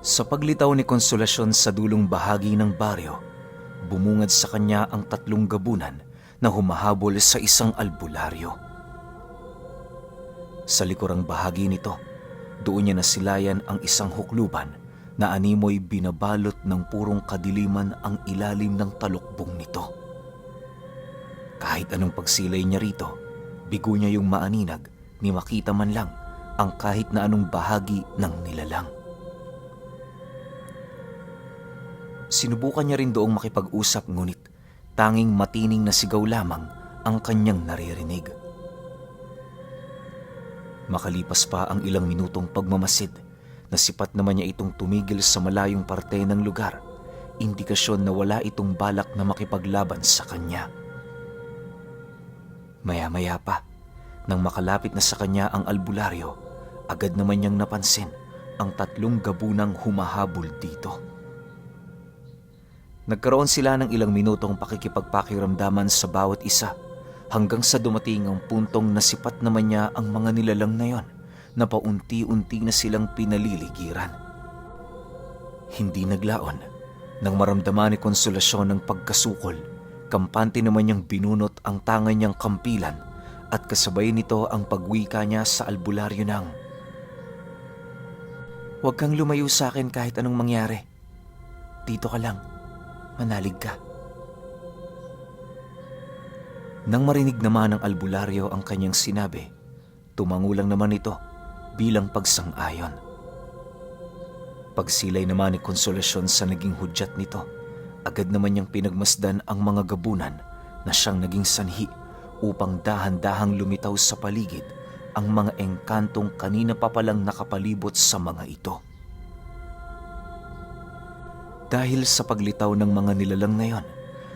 Sa paglitaw ni Konsolasyon sa dulong bahagi ng baryo, bumungad sa kanya ang tatlong gabunan na humahabol sa isang albularyo. Sa likurang bahagi nito, doon niya nasilayan ang isang hukluban na animoy binabalot ng purong kadiliman ang ilalim ng talukbong nito. Kahit anong pagsilay niya rito, bigo niya yung maaninag ni makita man lang ang kahit na anong bahagi ng nilalang. Sinubukan niya rin doong makipag-usap ngunit tanging matining na sigaw lamang ang kanyang naririnig. Makalipas pa ang ilang minutong pagmamasid, nasipat naman niya itong tumigil sa malayong parte ng lugar, indikasyon na wala itong balak na makipaglaban sa kanya. Maya-maya pa, nang makalapit na sa kanya ang albularyo, agad naman niyang napansin ang tatlong gabunang humahabol dito. Nagkaroon sila ng ilang minutong pakikipagpakiramdaman sa bawat isa hanggang sa dumating ang puntong nasipat naman niya ang mga nilalang na yon na paunti-unti na silang pinaliligiran. Hindi naglaon. Nang maramdaman ni Konsolasyon ng pagkasukol, kampante naman niyang binunot ang tangan niyang kampilan at kasabay nito ang pagwika niya sa albularyo ng, "Huwag kang lumayo sa akin kahit anong mangyari. Dito ka lang. Manalig ka." Nang marinig naman ng albularyo ang kanyang sinabi, tumango lang naman ito bilang pagsang-ayon. Pagsilay naman ni Konsolasyon sa naging hudyat nito, agad naman niyang pinagmasdan ang mga gabunan na siyang naging sanhi upang dahan-dahang lumitaw sa paligid ang mga engkantong kanina pa palang nakapalibot sa mga ito. Dahil sa paglitaw ng mga nilalang na yon,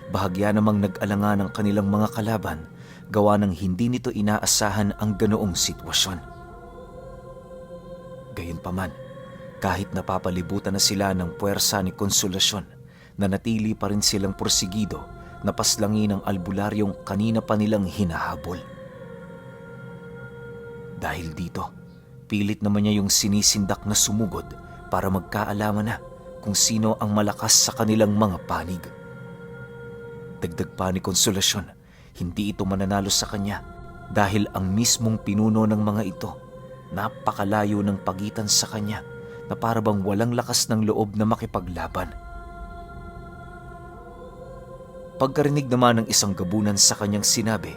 bahagya namang nag-alanga ng kanilang mga kalaban gawa ng hindi nito inaasahan ang ganoong sitwasyon. Gayunpaman, kahit napapalibutan na sila ng puwersa ni Konsolasyon, nanatili pa rin silang porsigido na paslangin ang albularyong kanina pa nilang hinahabol. Dahil dito, pilit naman niya yung sinisindak na sumugod para magkaalaman na kung sino ang malakas sa kanilang mga panig. Dagdag pa ni Konsolasyon, hindi ito mananalo sa kanya dahil ang mismong pinuno ng mga ito napakalayo ng pagitan sa kanya na parabang walang lakas ng loob na makipaglaban. Pagkarinig naman ng isang gabunan sa kanyang sinabi,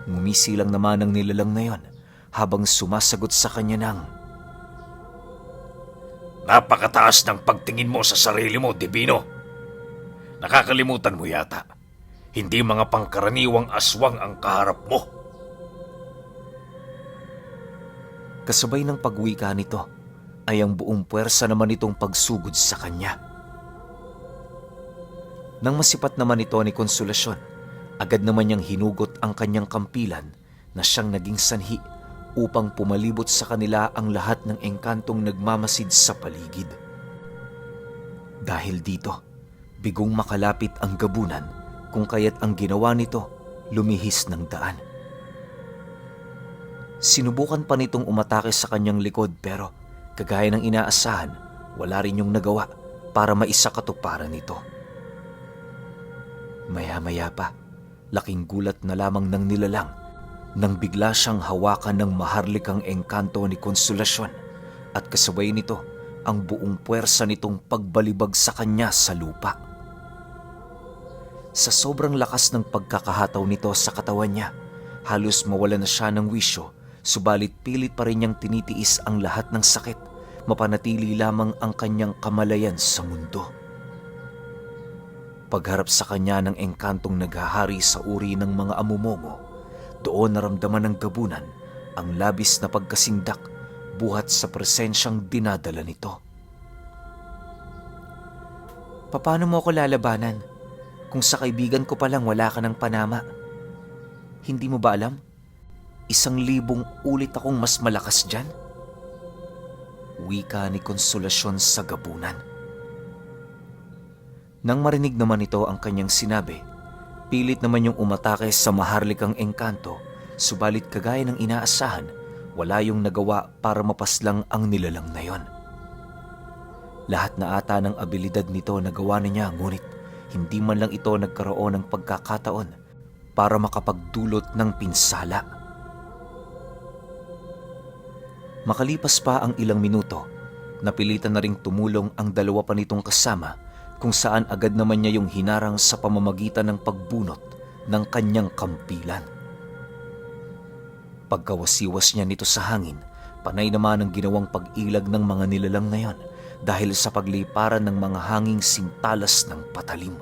ngumisi lang naman ang nilalang na yon habang sumasagot sa kanya ng, "Napakataas ng pagtingin mo sa sarili mo, Divino. Nakakalimutan mo yata. Hindi mga pangkaraniwang aswang ang kaharap mo." Kasabay ng pagwika nito ay ang buong puwersa naman itong pagsugod sa kanya. Nang masipat naman ito ni Konsolasyon, agad naman niyang hinugot ang kanyang kampilan na siyang naging sanhi upang pumalibot sa kanila ang lahat ng engkantong nagmamasid sa paligid. Dahil dito, bigong makalapit ang gabunan kung kaya't ang ginawa nito, lumihis ng daan. Sinubukan pa nitong umatake sa kanyang likod pero kagaya ng inaasahan, wala rin yung nagawa para maisakatuparan nito. Maya-maya pa, laking gulat na lamang ng nilalang nang bigla siyang hawakan ng maharlikang engkanto ni Konsolasyon at kasabay nito ang buong puwersa nitong pagbalibag sa kanya sa lupa. Sa sobrang lakas ng pagkakahataw nito sa katawan niya, halos mawala na siya ng wisyo, subalit pilit pa rin niyang tinitiis ang lahat ng sakit, mapanatili lamang ang kanyang kamalayan sa mundo. Pagharap sa kanya ng engkantong naghahari sa uri ng mga amumongo, doon naramdaman ng gabunan ang labis na pagkasindak buhat sa presensyang dinadala nito. "Paano mo ako lalabanan? Kung sa kaibigan ko palang wala ka ng panama. Hindi mo ba alam? 1,000 ulit akong mas malakas dyan." Wika ni Konsolasyon sa gabunan. Nang marinig naman ito ang kanyang sinabi, pilit naman yung umatake sa maharlikang engkanto, subalit kagaya ng inaasahan, wala yung nagawa para mapaslang ang nilalang na yon. Lahat na ata ng abilidad nito na gawa na niya, ngunit hindi man lang ito nagkaroon ng pagkakataon para makapagdulot ng pinsala. Makalipas pa ang ilang minuto, napilitan na ring tumulong ang dalawa pa nitong kasama, kung saan agad naman niya yung hinarang sa pamamagitan ng pagbunot ng kanyang kampilan. Pagkawasiwas niya nito sa hangin, panay naman ang ginawang pag-ilag ng mga nilalang na yon dahil sa pagliparan ng mga hanging sintalas ng patalim.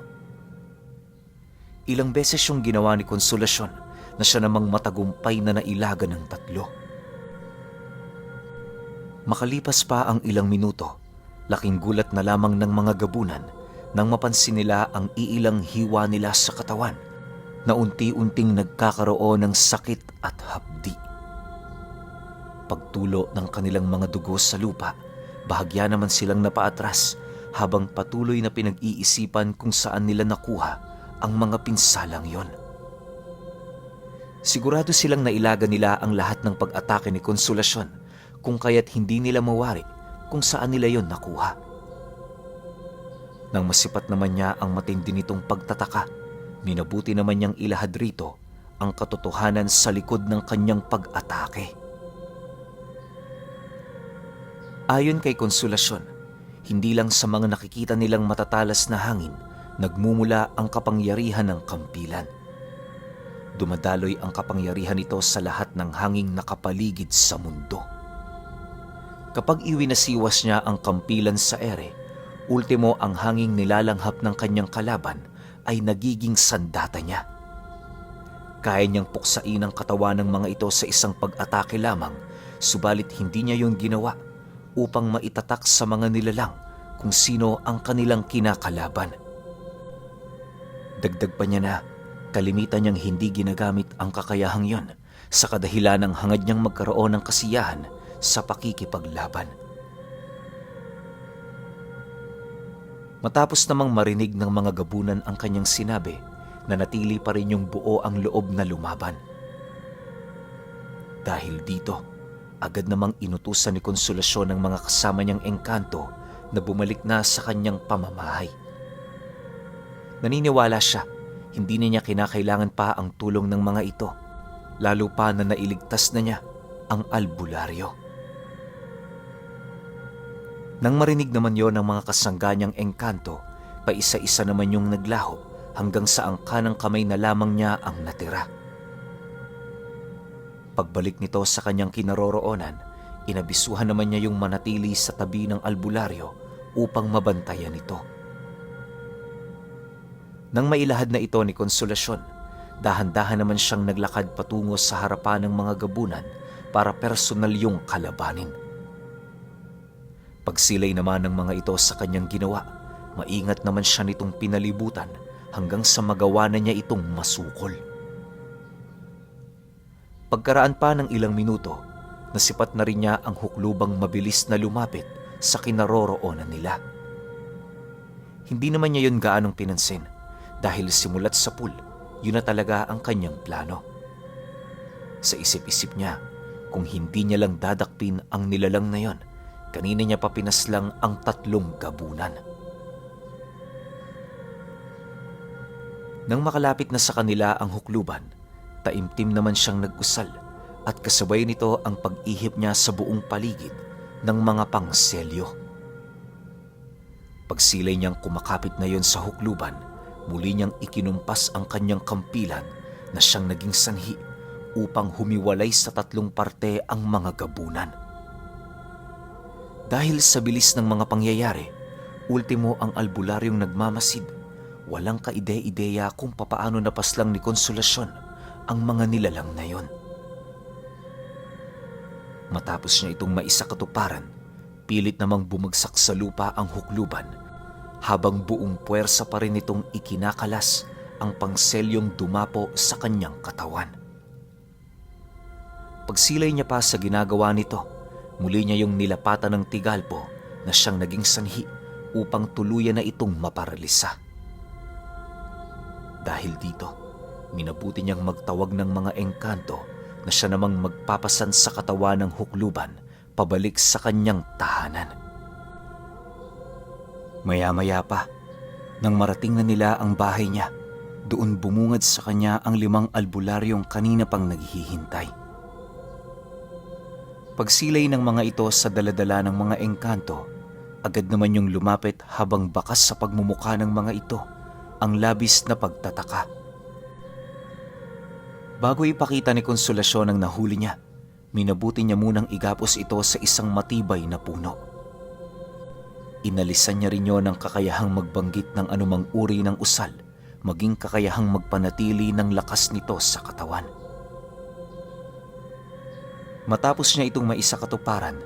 Ilang beses yung ginawa ni Konsolasyon na siya namang matagumpay na nailagan ng tatlo. Makalipas pa ang ilang minuto, laking gulat na lamang ng mga gabunan nang mapansin nila ang iilang hiwa nila sa katawan na unti-unting nagkakaroon ng sakit at hapdi. Pagtulo ng kanilang mga dugo sa lupa, bahagya naman silang napaatras habang patuloy na pinag-iisipan kung saan nila nakuha ang mga pinsalang yon. Sigurado silang nailaga nila ang lahat ng pag-atake ni Konsolasyon, kung kaya't hindi nila mawari kung saan nila yon nakuha. Nang masipat naman niya ang matindi nitong pagtataka, minabuti naman niyang ilahad rito ang katotohanan sa likod ng kanyang pag-atake. Ayon kay Konsolasyon, hindi lang sa mga nakikita nilang matatalas na hangin nagmumula ang kapangyarihan ng kampilan. Dumadaloy ang kapangyarihan nito sa lahat ng hanging nakapaligid sa mundo. Kapag iwinasiwas niya ang kampilan sa ere, ultimo ang hanging nilalanghap ng kanyang kalaban ay nagiging sandata niya. Kaya niyang puksain ang katawan ng mga ito sa isang pag-atake lamang, subalit hindi niya yun ginawa upang maitatak sa mga nilalang kung sino ang kanilang kinakalaban. Dagdag pa niya na kalimitan niyang hindi ginagamit ang kakayahang yon sa kadahilan ng hangad niyang magkaroon ng kasiyahan sa pakikipaglaban. Matapos namang marinig ng mga gabunan ang kanyang sinabi, nanatili pa rin yung buo ang loob na lumaban. Dahil dito, agad namang inutusan ni Konsolasyon ng mga kasama niyang engkanto na bumalik na sa kanyang pamamahay. Naniniwala siya, hindi na niya kinakailangan pa ang tulong ng mga ito, lalo pa na nailigtas na niya ang albularyo. Nang marinig naman yon ng mga kasangga niyang engkanto, paisa-isa naman yung naglaho hanggang sa ang kanang kamay na lamang niya ang natira. Pagbalik nito sa kanyang kinaroroonan, inabisuhan naman niya yung manatili sa tabi ng albularyo upang mabantayan ito. Nang mailahad na ito ni Konsolasyon, dahan-dahan naman siyang naglakad patungo sa harapan ng mga gabunan para personal yung kalabanin. Pagsilay naman ng mga ito sa kanyang ginawa, maingat naman siya nitong pinalibutan hanggang sa magawa na niya itong masukol. Pagkaraan pa ng ilang minuto, nasipat na rin niya ang huklubang mabilis na lumapit sa kinaroroonan nila. Hindi naman niya yun gaanong pinansin dahil simulat sa pool, yun na talaga ang kanyang plano. Sa isip-isip niya, kung hindi niya lang dadakpin ang nilalang na yon, kanina niya pa pinaslang ang 3 gabunan. Nang makalapit na sa kanila ang hukluban, taimtim naman siyang nag-usal at kasabay nito ang pag-ihip niya sa buong paligid ng mga pangselyo. Pagsilay niyang kumakapit na yon sa hukluban, muli niyang ikinumpas ang kanyang kampilan na siyang naging sanhi upang humiwalay sa 3 parte ang mga gabunan. Dahil sa bilis ng mga pangyayari, ultimo ang albularyong nagmamasid, walang kaide-ideya kung papaano napaslang ni Konsolasyon ang mga nilalang na yon. Matapos niya itong maisakatuparan, pilit namang bumagsak sa lupa ang hukluban, habang buong puwersa pa rin itong ikinakalas ang pangselyong dumapo sa kanyang katawan. Pagsilay niya pa sa ginagawa nito, muli niya yung nilapatan ng tigalpo na siyang naging sanhi upang tuluyan na itong maparalisa. Dahil dito, minabuti niyang magtawag ng mga engkanto na siya namang magpapasan sa katawan ng hukluban pabalik sa kanyang tahanan. Maya-maya pa, nang marating na nila ang bahay niya, doon bumungad sa kanya ang 5 albularyong kanina pang naghihintay. Pagsilay ng mga ito sa daladala ng mga engkanto, agad naman yung lumapit habang bakas sa pagmumukha ng mga ito ang labis na pagtataka. Bago ipakita ni Konsolasyon ang nahuli niya, minabuti niya munang igapos ito sa isang matibay na puno. Inalisan niya rin yon ng kakayahang magbanggit ng anumang uri ng usal, maging kakayahang magpanatili ng lakas nito sa katawan. Matapos niya itong maisakatuparan,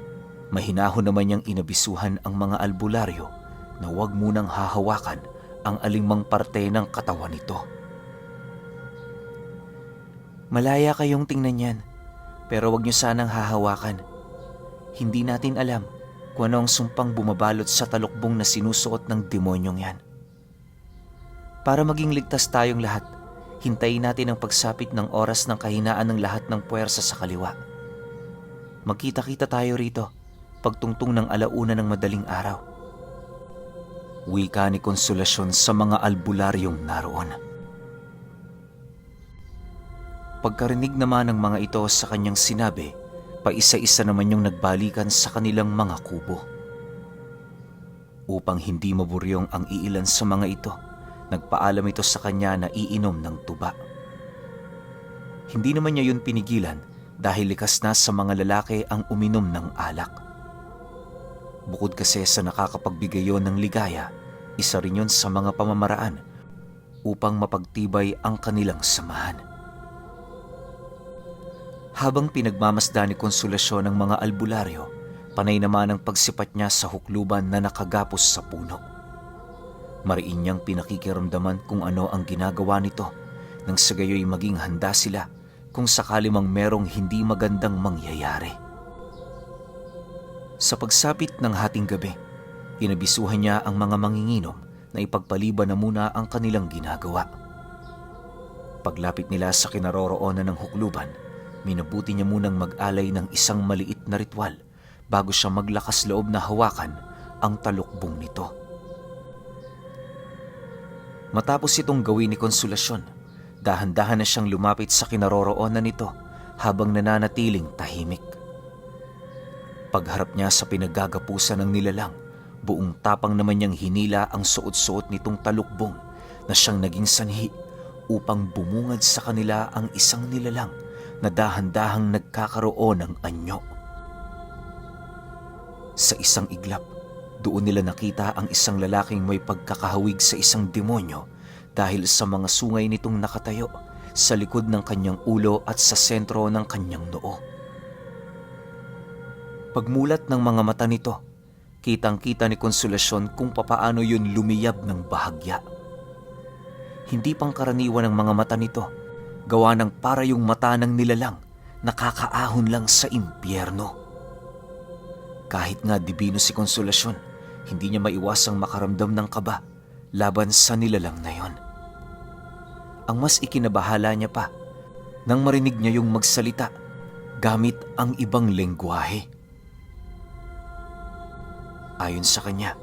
mahinahon naman niyang inabisuhan ang mga albularyo na huwag munang hahawakan ang alinmang parte ng katawan nito. Malaya kayong tingnan yan, pero huwag niyo sanang hahawakan. Hindi natin alam kung ano ang sumpang bumabalot sa talukbong na sinusuot ng demonyong yan. Para maging ligtas tayong lahat, hintayin natin ang pagsapit ng oras ng kahinaan ng lahat ng puwersa sa kaliwa. Magkita-kita tayo rito, pagtungtong ng 1:00 ng madaling araw. Wika ni Konsolasyon sa mga albularyong naroon. Pagkarinig naman ng mga ito sa kanyang sinabi, paisa-isa naman yung nagbalikan sa kanilang mga kubo. Upang hindi maburyong ang iilan sa mga ito, nagpaalam ito sa kanya na iinom ng tuba. Hindi naman niya yun pinigilan dahil likas na sa mga lalaki ang uminom ng alak. Bukod kasi sa nakakapagbigay yon ng ligaya, isa rin yun sa mga pamamaraan upang mapagtibay ang kanilang samahan. Habang pinagmamasdan ni Konsolasyon ng mga albularyo, panay naman ang pagsipat niya sa hukluban na nakagapos sa puno. Mariin niyang pinakikiramdaman kung ano ang ginagawa nito nang sa gayoy maging handa sila kung sakali mang merong hindi magandang mangyayari. Sa pagsapit ng hating gabi, inabisuhan niya ang mga manginginom na ipagpaliban na muna ang kanilang ginagawa. Paglapit nila sa kinaroroonan ng hukluban, minabuti niya munang mag-alay ng isang maliit na ritual bago siya maglakas loob na hawakan ang talukbong nito. Matapos itong gawin ni Konsolasyon, dahan-dahan na siyang lumapit sa kinaroroonan nito habang nananatiling tahimik. Pagharap niya sa pinaggagapusan ng nilalang, buong tapang naman niyang hinila ang suot-suot nitong talukbong na siyang naging sanhi upang bumungad sa kanila ang isang nilalang na dahan-dahang nagkakaroon ng anyo. Sa isang iglap, doon nila nakita ang isang lalaking may pagkakahawig sa isang demonyo dahil sa mga sungay nitong nakatayo sa likod ng kanyang ulo at sa sentro ng kanyang noo. Pagmulat ng mga mata nito, kitang-kita ni Konsolasyon kung papaano yun lumiyab ng bahagya. Hindi pangkaraniwan ang mga mata nito, gawa ng para yung mata ng nilalang, nakakaahon lang sa impyerno. Kahit nga dibino si Konsolasyon, hindi niya maiwasang makaramdam ng kaba laban sa nilalang na yon. Ang mas ikinabahala niya pa, nang marinig niya yung magsalita gamit ang ibang lengguwahe. Ayon sa kanya,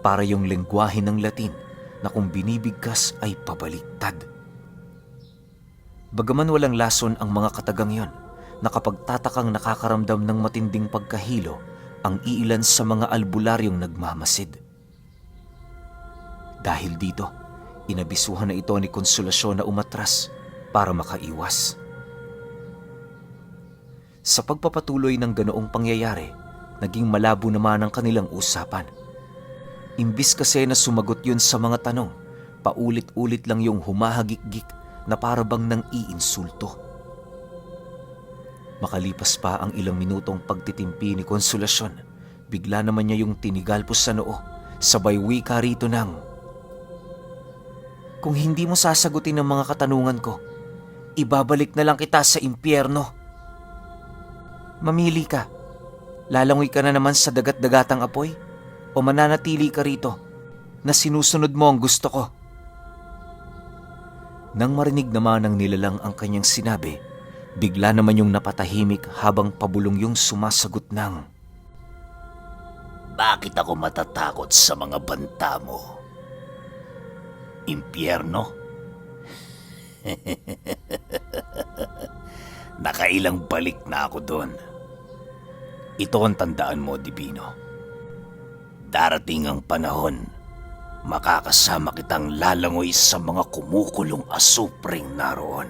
para yung lengguwahe ng Latin na kung binibigkas ay pabaliktad. Bagaman walang lason ang mga katagang yon, nakapagtatakang nakakaramdam ng matinding pagkahilo ang iilan sa mga albularyong nagmamasid. Dahil dito, inabisuhan na ito ni Konsolasyon na umatras para makaiwas. Sa pagpapatuloy ng ganoong pangyayari, naging malabo naman ang kanilang usapan. Imbis kasi na sumagot yun sa mga tanong, paulit-ulit lang yung humahagik-gik na parabang nang iinsulto. Makalipas pa ang ilang minutong pagtitimpi ni Konsolasyon, bigla naman niya yung tinigalpos sa noo, sabay wika rito ng, "Kung hindi mo sasagutin ang mga katanungan ko, ibabalik na lang kita sa impyerno. Mamili ka, lalangoy ka na naman sa dagat-dagatang apoy o mananatili ka rito na sinusunod mo ang gusto ko." Nang marinig naman ng nilalang ang kanyang sinabi, bigla naman yung napatahimik habang pabulong yung sumasagot ng, Bakit ako matatakot sa mga banta mo? Impyerno? Nakailang balik na ako doon. Ito ang tandaan mo, Divino. Darating ang panahon, makakasama kitang lalangoy sa mga kumukulong asupring naroon.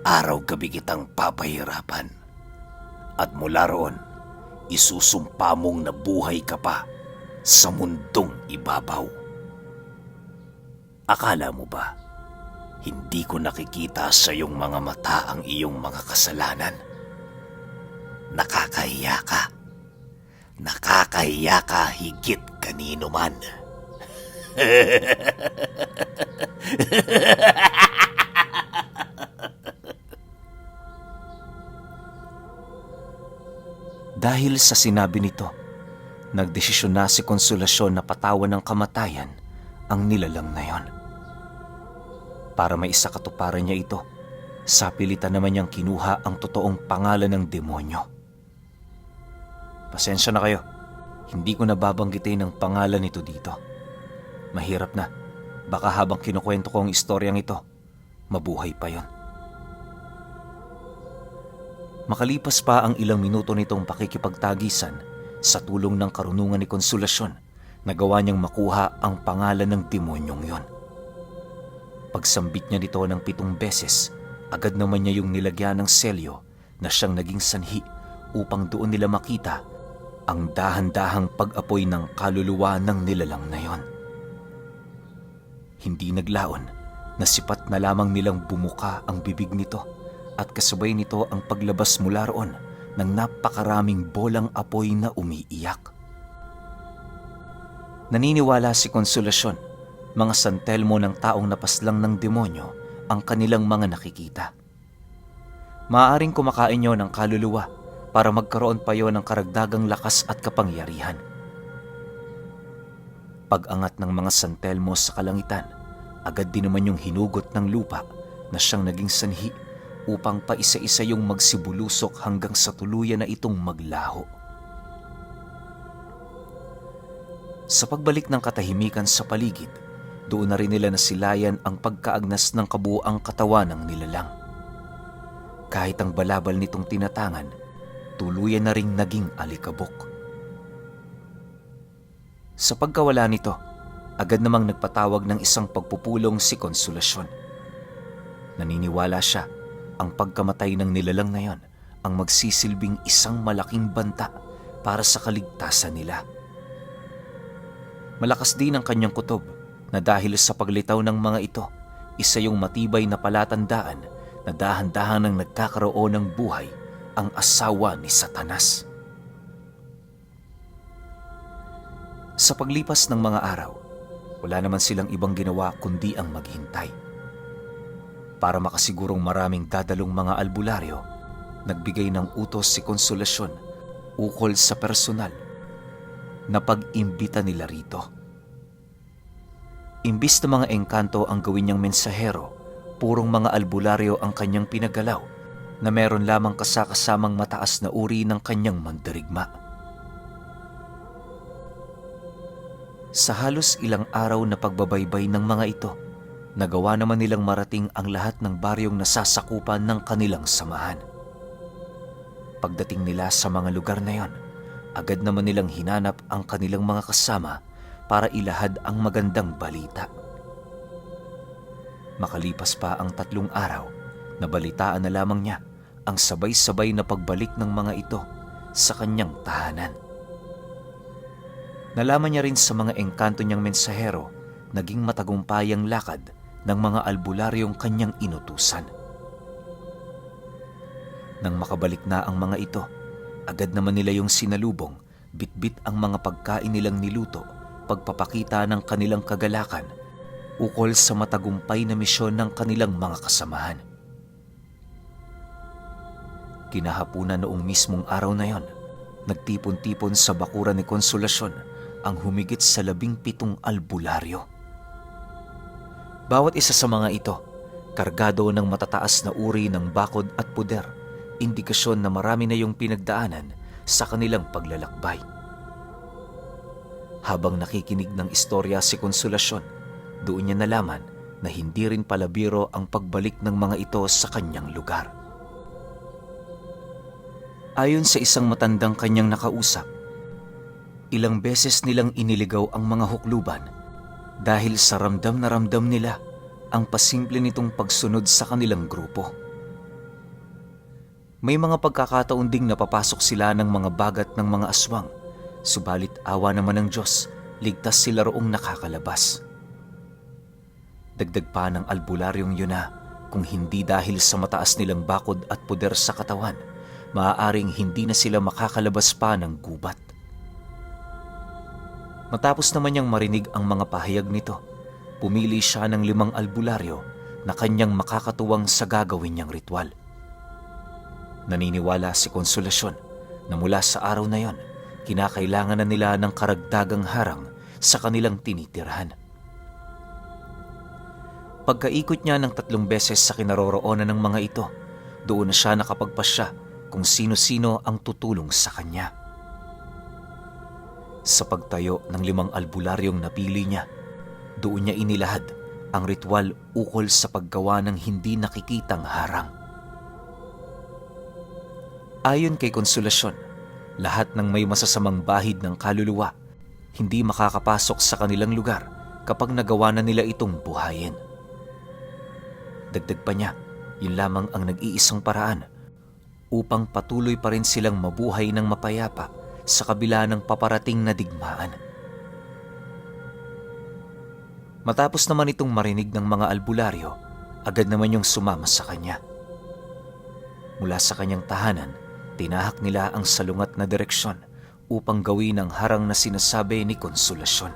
Araw-gabi kitang papahirapan. At mula roon, isusumpa mong nabuhay ka pa sa mundong ibabaw. Akala mo ba, hindi ko nakikita sa iyong mga mata ang iyong mga kasalanan? Nakakahiya ka. Nakakahiya ka higit kanino man. Dahil sa sinabi nito, nagdesisyon na si Konsolasyon na patawan ng kamatayan ang nilalang na yon. Para may isa katuparan niya ito, sa pilitan naman niyang kinuha ang totoong pangalan ng demonyo. Pasensya na kayo, hindi ko nababanggitin ang pangalan nito dito. Mahirap na, baka habang kinukwento ko ang istoryang ito, mabuhay pa yon. Makalipas pa ang ilang minuto nitong pakikipagtagisan, sa tulong ng karunungan ni Konsolasyon, nagawa niyang makuha ang pangalan ng demonyong yon. Pagsambit niya nito ng 7 beses, agad naman niya yung nilagyan ng selyo na siyang naging sanhi upang doon nila makita ang dahan-dahang pag-apoy ng kaluluwa ng nilalang na yon. Hindi naglaon, nasipat na lamang nilang bumuka ang bibig nito at kasabay nito ang paglabas mula roon ng napakaraming bolang apoy na umiiyak. Naniniwala si Konsolasyon, mga santelmo ng taong napaslang ng demonyo ang kanilang mga nakikita. Maaaring kumakain yon ng kaluluwa para magkaroon pa yon ng karagdagang lakas at kapangyarihan. Pag-angat ng mga santelmo sa kalangitan, agad din naman yung hinugot ng lupa na siyang naging sanhi upang paisa-isa yung magsibulusok hanggang sa tuluyan na itong maglaho. Sa pagbalik ng katahimikan sa paligid, doon na rin nila nasilayan ang pagkaagnas ng kabuuang katawan ng nilalang. Kahit ang balabal nitong tinatangan, tuluyan na ring naging alikabok. Sa pagkawala nito, agad namang nagpatawag ng isang pagpupulong si Konsolasyon. Naniniwala siya ang pagkamatay ng nilalang na yon ang magsisilbing isang malaking banta para sa kaligtasan nila. Malakas din ang kanyang kutob na dahil sa paglitaw ng mga ito, isa yung matibay na palatandaan na dahan-dahan nang nagkakaroon ng buhay ang asawa ni Satanas. Sa paglipas ng mga araw, wala naman silang ibang ginawa kundi ang maghintay. Para makasigurong maraming dadalong mga albularyo, nagbigay ng utos si Konsolasyon ukol sa personal na pag-imbita nila rito. Imbis na mga engkanto ang gawin niyang mensahero, purong mga albularyo ang kanyang pinagalaw na meron lamang kasakasamang mataas na uri ng kanyang mandirigma. Sa halos ilang araw na pagbabaybay ng mga ito, nagawa naman nilang marating ang lahat ng baryong nasasakupan ng kanilang samahan. Pagdating nila sa mga lugar na yon, agad naman nilang hinanap ang kanilang mga kasama para ilahad ang magandang balita. Makalipas pa ang 3 araw, nabalitaan na lamang niya ang sabay-sabay na pagbalik ng mga ito sa kanyang tahanan. Nalaman niya rin sa mga engkanto niyang mensahero, naging matagumpayang lakad ng mga albularyong kanyang inutusan. Nang makabalik na ang mga ito, agad naman nila yung sinalubong, bitbit ang mga pagkain nilang niluto, pagpapakita ng kanilang kagalakan ukol sa matagumpay na misyon ng kanilang mga kasamahan. Kinahapunan noong mismong araw na yon, nagtipon-tipon sa bakuran ni Konsolasyon ang humigit sa 17 albularyo. Bawat isa sa mga ito, kargado ng matataas na uri ng bakod at puder, indikasyon na marami na yung pinagdaanan sa kanilang paglalakbay. Habang nakikinig ng istorya si Konsolasyon, doon niya nalaman na hindi rin pala biro ang pagbalik ng mga ito sa kanyang lugar. Ayon sa isang matandang kanyang nakausap, ilang beses nilang iniligaw ang mga hukluban dahil sa ramdam na ramdam nila ang pasimple nitong pagsunod sa kanilang grupo. May mga pagkakataon ding napapasok sila ng mga bagat ng mga aswang, subalit awa naman ng Diyos, ligtas sila roong nakakalabas. Dagdag pa ng albularyong yun na kung hindi dahil sa mataas nilang bakod at puder sa katawan, maaaring hindi na sila makakalabas pa ng gubat. Matapos naman niyang marinig ang mga pahayag nito, pumili siya ng 5 albularyo na kanyang makakatuwang sa gagawin niyang ritual. Naniniwala si Konsolasyon na mula sa araw na yon, kinakailangan na nila ng karagdagang harang sa kanilang tinitirhan. Pagkaikot niya ng 3 beses sa kinaroroonan ng mga ito, doon na siya nakapagpasya kung sino-sino ang tutulong sa kanya. Sa pagtayo ng 5 albularyong napili niya, doon niya inilahad ang ritual ukol sa paggawa ng hindi nakikitang harang. Ayon kay Konsolasyon, lahat ng may masasamang bahid ng kaluluwa hindi makakapasok sa kanilang lugar kapag nagawa na nila itong buhayin. Dagdag pa niya, yun lamang ang nag-iisang paraan upang patuloy pa rin silang mabuhay ng mapayapa sa kabila ng paparating na digmaan. Matapos naman itong marinig ng mga albularyo, agad naman yung sumama sa kanya. Mula sa kanyang tahanan, tinahak nila ang salungat na direksyon upang gawin ang harang na sinasabi ni Konsolasyon.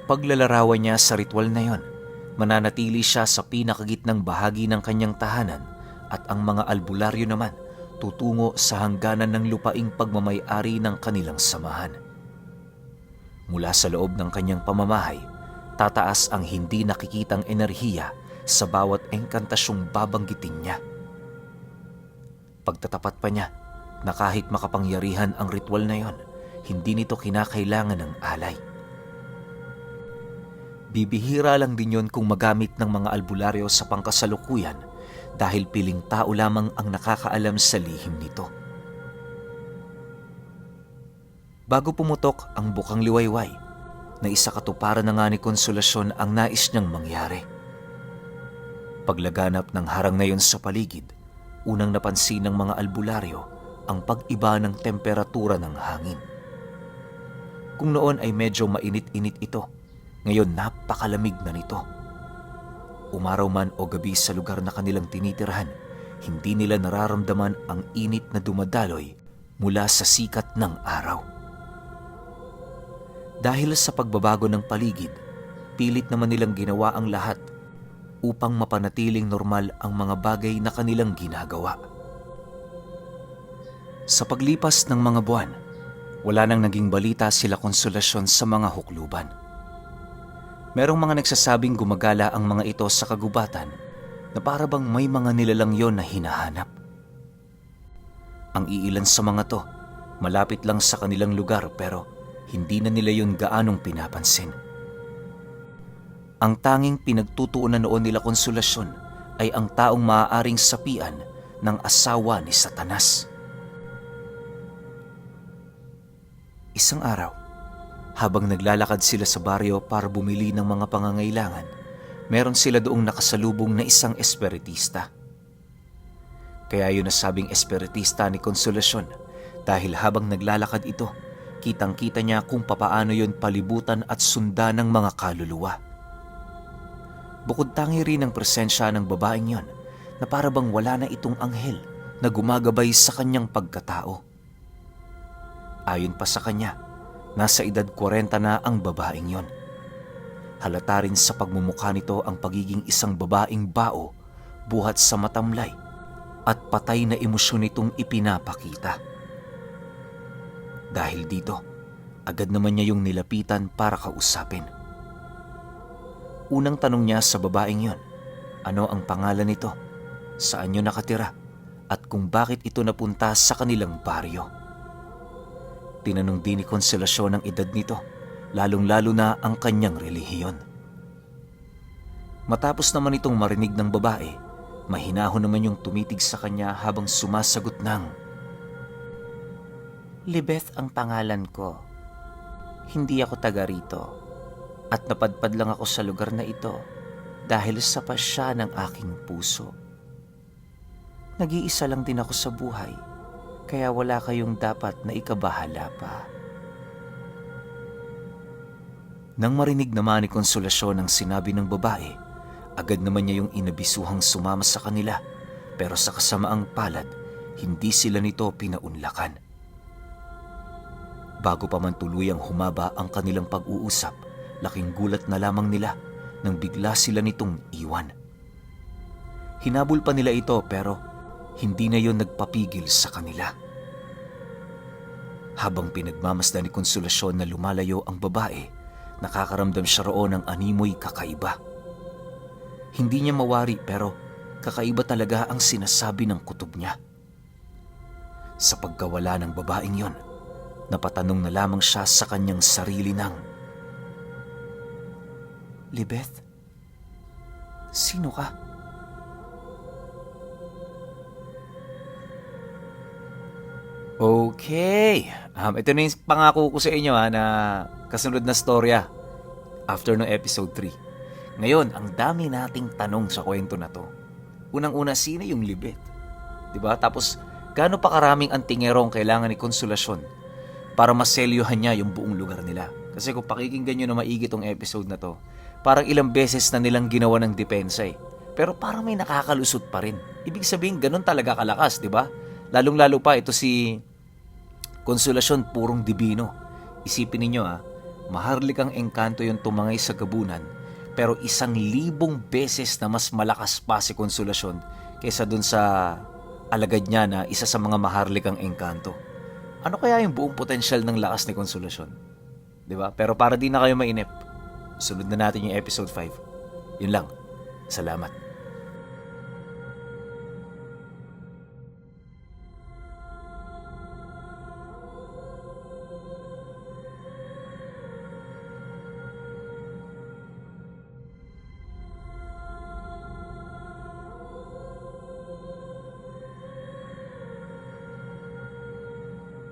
Paglalarawan niya sa ritual na yon, mananatili siya sa pinakagitnang bahagi ng kanyang tahanan at ang mga albularyo naman tutungo sa hangganan ng lupaing pagmamay-ari ng kanilang samahan. Mula sa loob ng kanyang pamamahay, tataas ang hindi nakikitang enerhiya sa bawat engkantasyong babanggitin niya. Pagtatapat pa niya na kahit makapangyarihan ang ritual na yon, hindi nito kinakailangan ng alay. Bibihira lang din yon kung magamit ng mga albularyo sa pangkasalukuyan dahil piling tao lamang ang nakakaalam sa lihim nito. Bago pumutok ang bukang liwayway, na isa katuparan na nga ni Konsolasyon ang nais niyang mangyari. Paglaganap ng harang na yon sa paligid, unang napansin ng mga albularyo ang pag-iba ng temperatura ng hangin. Kung noon ay medyo mainit-init ito, ngayon napakalamig na nito. Umaraw man o gabi sa lugar na kanilang tinitirhan, hindi nila nararamdaman ang init na dumadaloy mula sa sikat ng araw. Dahil sa pagbabago ng paligid, pilit naman nilang ginawa ang lahat upang mapanatiling normal ang mga bagay na kanilang ginagawa. Sa paglipas ng mga buwan, wala nang naging balita sila Konsolasyon sa mga hukluban. Merong mga nagsasabing gumagala ang mga ito sa kagubatan na para bang may mga nilalang yon na hinahanap. Ang iilan sa mga to, malapit lang sa kanilang lugar pero hindi na nila yon gaanong pinapansin. Ang tanging pinagtutuunan noon nila Konsolasyon ay ang taong maaaring sapian ng asawa ni Satanas. Isang araw, habang naglalakad sila sa baryo para bumili ng mga pangangailangan, meron sila doong nakasalubong na isang espiritista. Kaya yun nasabing espiritista ni Konsolasyon dahil habang naglalakad ito, kitang-kita niya kung papaano yun palibutan at sundan ng mga kaluluwa. Bukod tangi rin ang presensya ng babaeng yon na para bang wala na itong anghel na gumagabay sa kanyang pagkatao. Ayon pa sa kanya, nasa edad 40 na ang babaeng yon. Halata rin sa pagmumukha nito ang pagiging isang babaeng bao, buhat sa matamlay, at patay na emosyon nitong ipinapakita. Dahil dito, agad naman niya yung nilapitan para kausapin. Unang tanong niya sa babaeng yon, ano ang pangalan nito, saan yun nakatira, at kung bakit ito napunta sa kanilang baryo. Tinanong din ni Konsolasyon ang edad nito, lalong-lalo na ang kanyang relihiyon. Matapos naman itong marinig ng babae, mahinahon naman yung tumitig sa kanya habang sumasagot ng, "Libeth ang pangalan ko. Hindi ako taga rito at napadpad lang ako sa lugar na ito dahil sa pasya ng aking puso. Nag-iisa lang din ako sa buhay, kaya wala kayong dapat na ikabahala pa." Nang marinig naman ni Konsolasyon ang sinabi ng babae, agad naman niya yung inabisuhang sumama sa kanila, pero sa kasamaang palad, hindi sila nito pinaunlakan. Bago pa man tuluyang humaba ang kanilang pag-uusap, laking gulat na lamang nila nang bigla sila nitong iwan. Hinabol pa nila ito pero hindi na yon nagpapigil sa kanila. Habang pinagmamasdan ni Konsolasyon na lumalayo ang babae, nakakaramdam siya roon ng animoy kakaiba. Hindi niya mawari pero kakaiba talaga ang sinasabi ng kutob niya. Sa pagkawala ng babaeng yon, napatanong na lamang siya sa kanyang sarili ng, "Libeth, sino ka?" Okay, ito na yung pangako ko sa inyo na kasunod na storya after no episode 3. Ngayon, ang dami nating tanong sa kwento na to. Unang-una, sino yung Libeth? Diba? Tapos, gaano pa karaming antingero ang kailangan ni Konsolasyon para maselyuhan niya yung buong lugar nila? Kasi kung pakikinggan nyo na maigi tong episode na to, parang ilang beses na nilang ginawa ng depensa Pero parang may nakakalusot pa rin. Ibig sabihin, ganun talaga kalakas, di ba? Lalong-lalo pa, ito si Konsolasyon, purong dibino. Isipin ninyo maharlikang engkanto yung tumangay sa gabunan, pero 1,000 beses na mas malakas pa si Konsolasyon kaysa dun sa alagad niya na isa sa mga maharlikang engkanto. Ano kaya yung buong potensyal ng lakas ni Konsolasyon? Diba? Pero para di na kayo mainip, sunod na natin yung episode 5. Yun lang. Salamat.